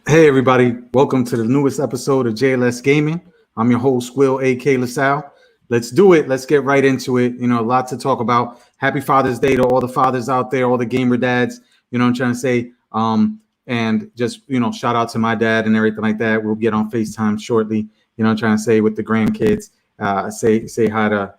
Hey everybody, welcome to the newest episode of JLS Gaming. I'm your host, Will A.K. LaSalle. Let's do it. Let's get right into it. You know, a lot to talk about. Happy Father's Day to all the fathers out there, all the gamer dads. You know what I'm trying to say? And just, shout out to my dad and everything like that. We'll get on FaceTime shortly. You know what I'm trying to say, with the grandkids. Say hi to,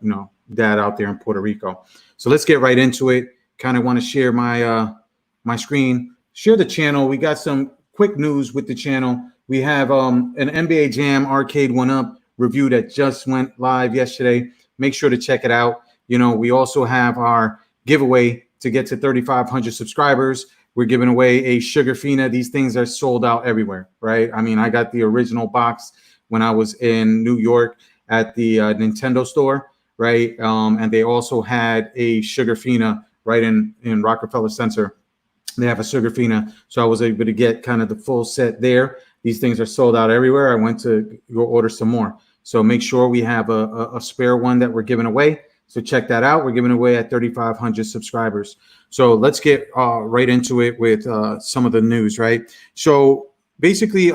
dad out there in Puerto Rico. So let's get right into it. Kind of want to share my screen, share the channel. We got some quick news with the channel. We have an NBA Jam Arcade 1-Up review that just went live yesterday. Make sure to check it out. We also have our giveaway to get to 3,500 subscribers. We're giving away a Sugar Fina. These things are sold out everywhere, right? I mean, I got the original box when I was in New York at the Nintendo store, right? And they also had a Sugar Fina right in Rockefeller Center. They have a Sugar Fina, so I was able to get kind of the full set there. These things are sold out everywhere. I went to go order some more. So make sure we have a spare one that we're giving away. So check that out. We're giving away at 3,500 subscribers. So let's get right into it with some of the news, right? So basically,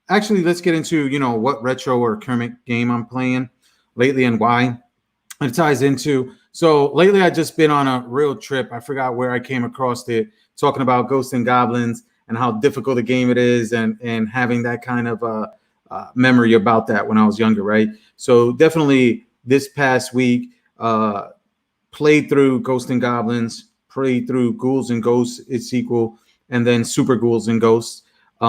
actually, let's get into, what retro or current game I'm playing lately and why. It ties into, so lately I've just been on a real trip. I forgot where I came across it, talking about Ghosts and Goblins and how difficult a game it is, and having that kind of memory about that when I was younger, right? So definitely this past week, played through Ghosts and Goblins, played through Ghouls and Ghosts, its sequel, and then Super Ghouls and Ghosts. Be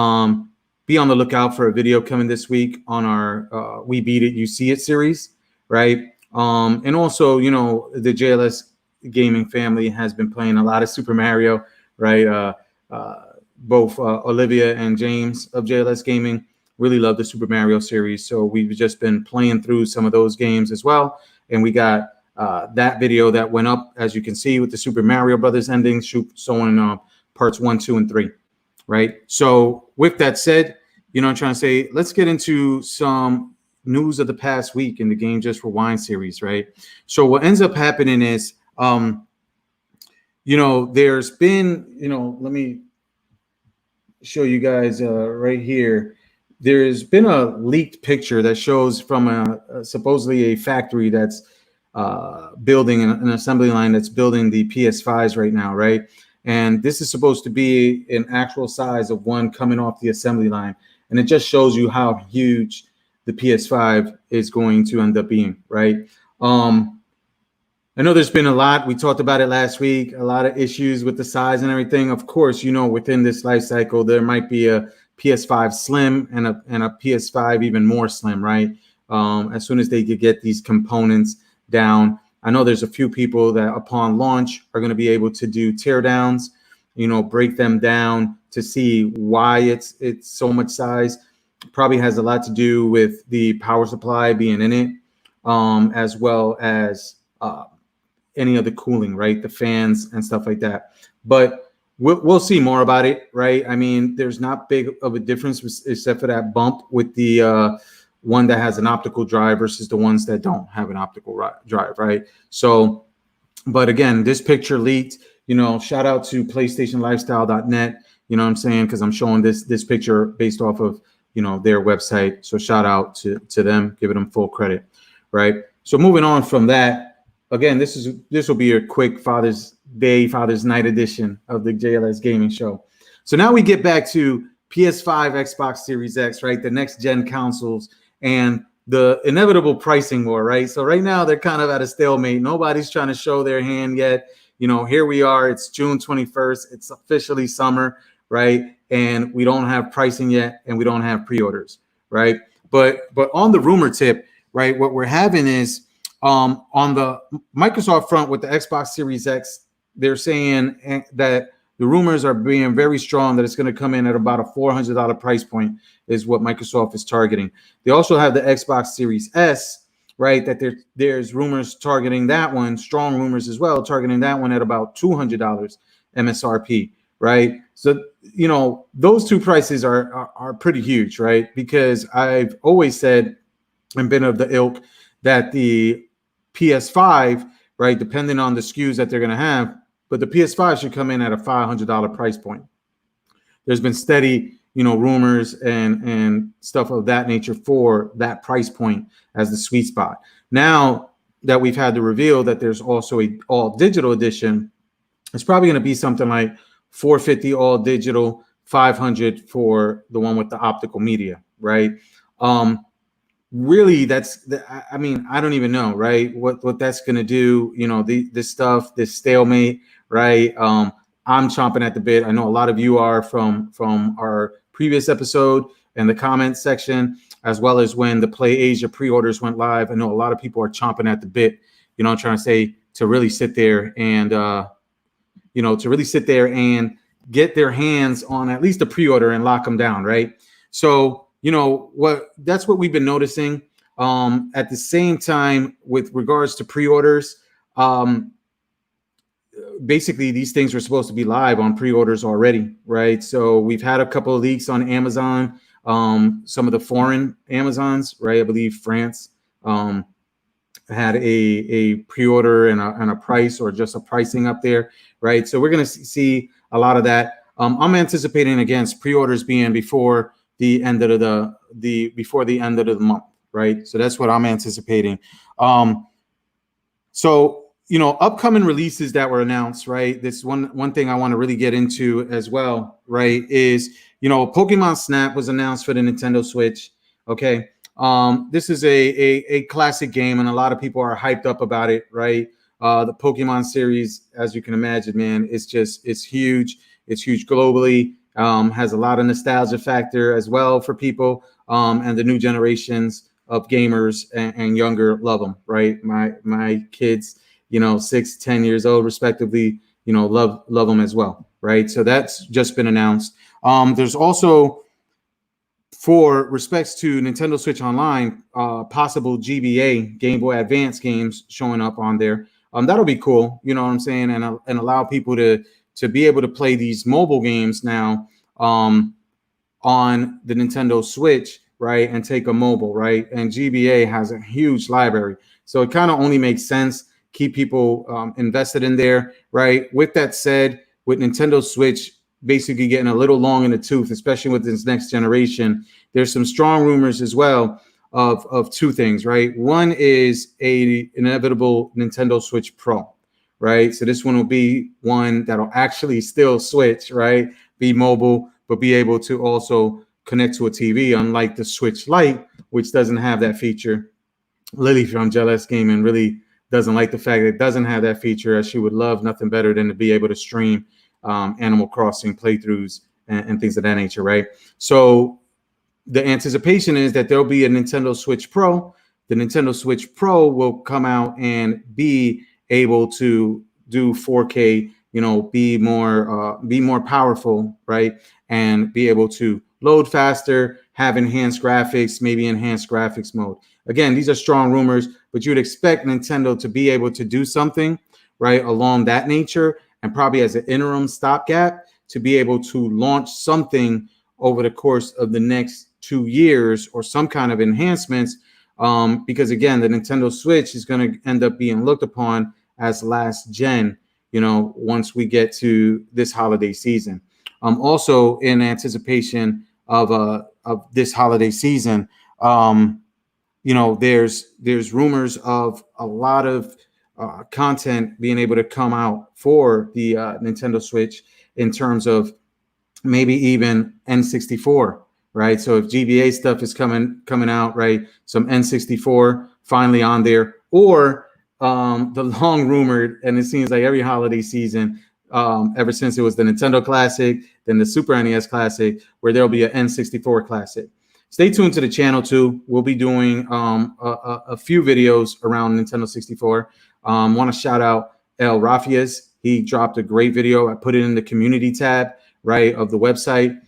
on the lookout for a video coming this week on our We Beat It, You See It series, right? And also, the JLS Gaming family has been playing a lot of Super Mario, right? Both Olivia and James of JLS Gaming really love the Super Mario series. So we've just been playing through some of those games as well. And we got that video that went up, as you can see, with the Super Mario Brothers endings, showing parts 1, 2, and 3, right? So with that said, I'm trying to say, let's get into some news of the past week in the Game Just Rewind series, right? So what ends up happening is, there's been, let me show you guys right here. There's been a leaked picture that shows from supposedly a factory that's building an assembly line that's building the PS5s right now, right? And this is supposed to be an actual size of one coming off the assembly line. And it just shows you how huge the PS5 is going to end up being, right? I know there's been a lot. We talked about it last week, a lot of issues with the size and everything. Of course, within this life cycle, there might be a PS5 Slim and a PS5 even more slim, right? As soon as they could get these components down. I know there's a few people that upon launch are going to be able to do teardowns, break them down to see why it's so much size. Probably has a lot to do with the power supply being in it, as well as any of the cooling, right? The fans and stuff like that. But we'll see more about it, right? I mean, there's not big of a difference except for that bump with the one that has an optical drive versus the ones that don't have an optical drive, right? So, but again, this picture leaked. Shout out to PlayStationLifestyle.net. You know what I'm saying? Because I'm showing this picture based off of their website. So shout out to them, giving them full credit, right? So moving on from that, again, this will be a quick Father's Day, Father's Night edition of the JLS Gaming Show. So now we get back to PS5, Xbox Series X, right? The next gen consoles and the inevitable pricing war, right? So right now they're kind of at a stalemate. Nobody's trying to show their hand yet. Here we are. It's June 21st. It's officially summer, right? And we don't have pricing yet, and we don't have pre-orders, right? But on the rumor tip, right, what we're having is on the Microsoft front with the Xbox Series X, they're saying that the rumors are being very strong that it's going to come in at about a $400 price point is what Microsoft is targeting. They also have the Xbox Series S, right, that there's rumors targeting that one, strong rumors as well, targeting that one at about $200 MSRP, right? So, those two prices are pretty huge, right? Because I've always said and been of the ilk that the PS5, right, depending on the SKUs that they're going to have, but the PS5 should come in at a $500 price point. There's been steady, rumors and stuff of that nature for that price point as the sweet spot. Now that we've had the reveal that there's also a all digital edition, it's probably going to be something like $450 all digital, $500 for the one with the optical media, right? Really, I mean, I don't even know, right? What that's going to do, this stuff, this stalemate, right? I'm chomping at the bit. I know a lot of you are from our previous episode and the comment section, as well as when the Play Asia pre-orders went live. I know a lot of people are chomping at the bit, I'm trying to say, to really sit there and get their hands on at least a pre-order and lock them down, right? So, that's what we've been noticing. At the same time, with regards to pre-orders, basically these things were supposed to be live on pre-orders already, right? So we've had a couple of leaks on Amazon, some of the foreign Amazons, right? I believe France had a pre-order and a price, or just a pricing up there, right? So we're going to see a lot of that. I'm anticipating against pre-orders being before the end of the month, right? So that's what I'm anticipating. So upcoming releases that were announced, right? This one thing I want to really get into as well, right, is Pokemon Snap was announced for the Nintendo Switch. Okay. This is a classic game, and a lot of people are hyped up about it, right? The Pokemon series, as you can imagine, man, it's huge. It's huge globally. Has a lot of nostalgia factor as well for people, and the new generations of gamers and younger love them, right? My kids, 6, 10 years old respectively, love them as well, right? So that's just been announced. There's also, for respects to Nintendo Switch Online, possible GBA, Game Boy Advance games showing up on there. That'll be cool, you know what I'm saying, and allow people to be able to play these mobile games now on the Nintendo Switch, right, and take a mobile, right? And GBA has a huge library, so it kind of only makes sense, keep people invested in there, right? With that said, with Nintendo Switch basically getting a little long in the tooth, especially with this next generation, there's some strong rumors as well of two things, right? One is a inevitable Nintendo Switch Pro, right? So this one will be one that'll actually still switch, right? Be mobile, but be able to also connect to a TV, unlike the Switch Lite, which doesn't have that feature. Lily from JLS Gaming really doesn't like the fact that it doesn't have that feature, as she would love nothing better than to be able to stream Animal Crossing playthroughs and things of that nature, right? So the anticipation is that there'll be a Nintendo Switch Pro. The Nintendo Switch Pro will come out and be able to do 4K, be more powerful, right? And be able to load faster, have enhanced graphics, maybe enhanced graphics mode. Again, these are strong rumors, but you'd expect Nintendo to be able to do something, right, along that nature, and probably as an interim stopgap to be able to launch something over the course of the next 2 years, or some kind of enhancements, because again, the Nintendo Switch is going to end up being looked upon as last gen, once we get to this holiday season. Also, in anticipation of this holiday season, there's rumors of a lot of content being able to come out for the Nintendo Switch, in terms of maybe even N64, right? So if GBA stuff is coming out, right, some N64 finally on there, or the long rumored, and it seems like every holiday season, ever since it was the Nintendo Classic, then the Super NES Classic, where there'll be an N64 Classic. Stay tuned to the channel too. We'll be doing a few videos around Nintendo 64. Want to shout out El Rafias. He dropped a great video. I put it in the community tab, right, of the website.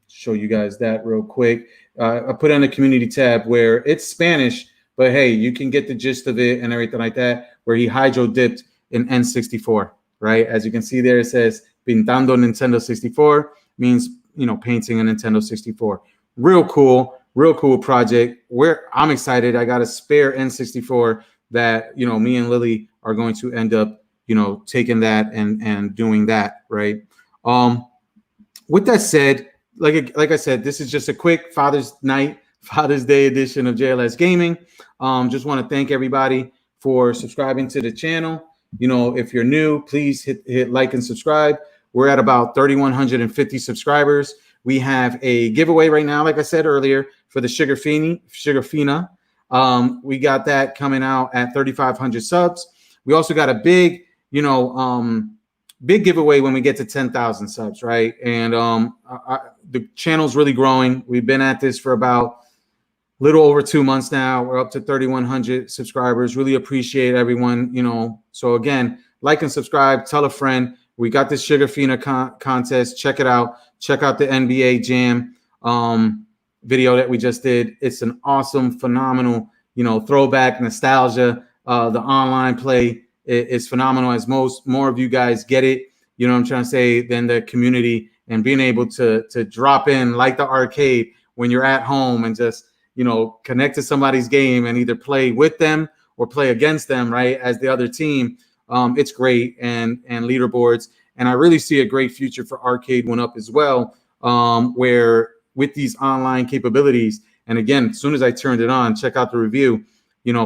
Show you guys that real quick. I put it in the community tab where it's Spanish, but hey, you can get the gist of it and everything like that, where he hydro dipped in N64, right? As you can see there, it says Pintando Nintendo 64, means, painting a Nintendo 64. Real cool project. I'm excited. I got a spare N64 that, me and Lily are going to end up, taking that and doing that, right? With that said, like I said, this is just a quick Father's Day edition of JLS Gaming. Just want to thank everybody for subscribing to the channel. You know, if you're new, please hit like and subscribe. We're at about 3,150 subscribers. We have a giveaway right now, like I said earlier, for the Sugar Fina. We got that coming out at 3,500 subs. We also got a big, big giveaway when we get to 10,000 subs, right? And the channel's really growing. We've been at this for about a little over 2 months now. We're up to 3,100 subscribers. Really appreciate everyone, So again, like and subscribe, tell a friend. We got this Sugar Fina contest. Check it out. Check out the NBA Jam video that we just did. It's an awesome, phenomenal, throwback nostalgia. The online play is phenomenal, as more of you guys get it. You know what I'm trying to say, than the community, and being able to drop in like the arcade when you're at home and just, connect to somebody's game and either play with them or play against them, right, as the other team. It's great, and leaderboards. And I really see a great future for Arcade 1UP as well, where with these online capabilities, and again, as soon as I turned it on, check out the review,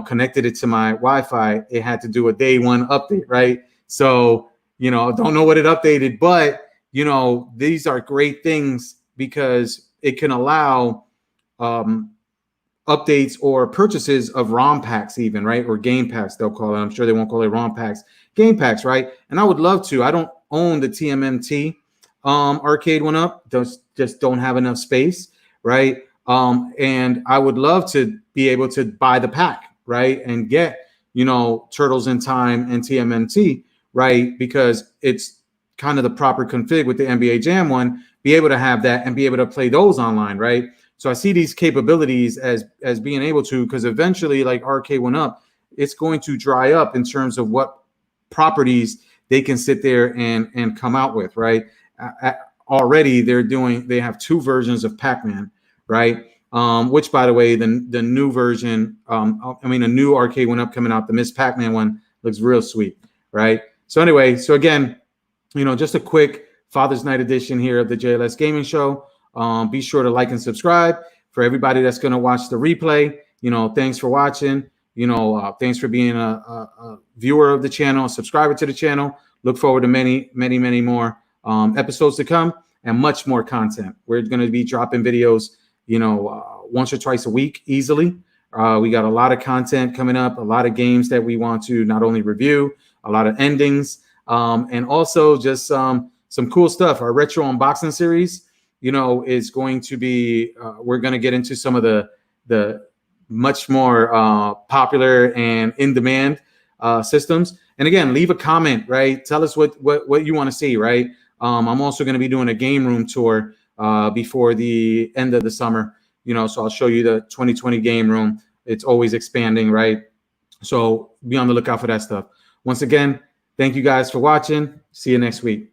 connected it to my Wi-Fi, it had to do a day one update, right? So, don't know what it updated, but, these are great things because it can allow updates or purchases of ROM packs even, right? Or game packs, they'll call it. I'm sure they won't call it ROM packs, game packs, right? And I would love to. I don't own the TMNT Arcade 1UP, just don't have enough space, right? And I would love to be able to buy the pack, right? And get, Turtles in Time and TMNT, right? Because it's kind of the proper config with the NBA Jam one, be able to have that and be able to play those online, right? So I see these capabilities as being able to, because eventually, like Arcade 1UP, it's going to dry up in terms of what properties they can sit there and come out with, right? Already they have 2 versions of Pac-Man, right? Which, by the way, the new version, a new Arcade 1UP coming out, the Miss Pac-Man one, looks real sweet, right? So anyway, so again, just a quick Father's Night edition here of the JLS Gaming Show. Be sure to like and subscribe. For everybody that's going to watch the replay, thanks for watching. Thanks for being a viewer of the channel, a subscriber to the channel. Look forward to many, many, many more episodes to come and much more content. We're going to be dropping videos, once or twice a week easily. We got a lot of content coming up, a lot of games that we want to not only review, a lot of endings, and also just some cool stuff. Our retro unboxing series, is going to be, we're going to get into some of the much more popular and in-demand systems. And again, leave a comment, right? Tell us what you want to see, right? I'm also going to be doing a game room tour before the end of the summer, so I'll show you the 2020 game room. It's always expanding, right? So be on the lookout for that stuff. Once again, thank you guys for watching. See you next week.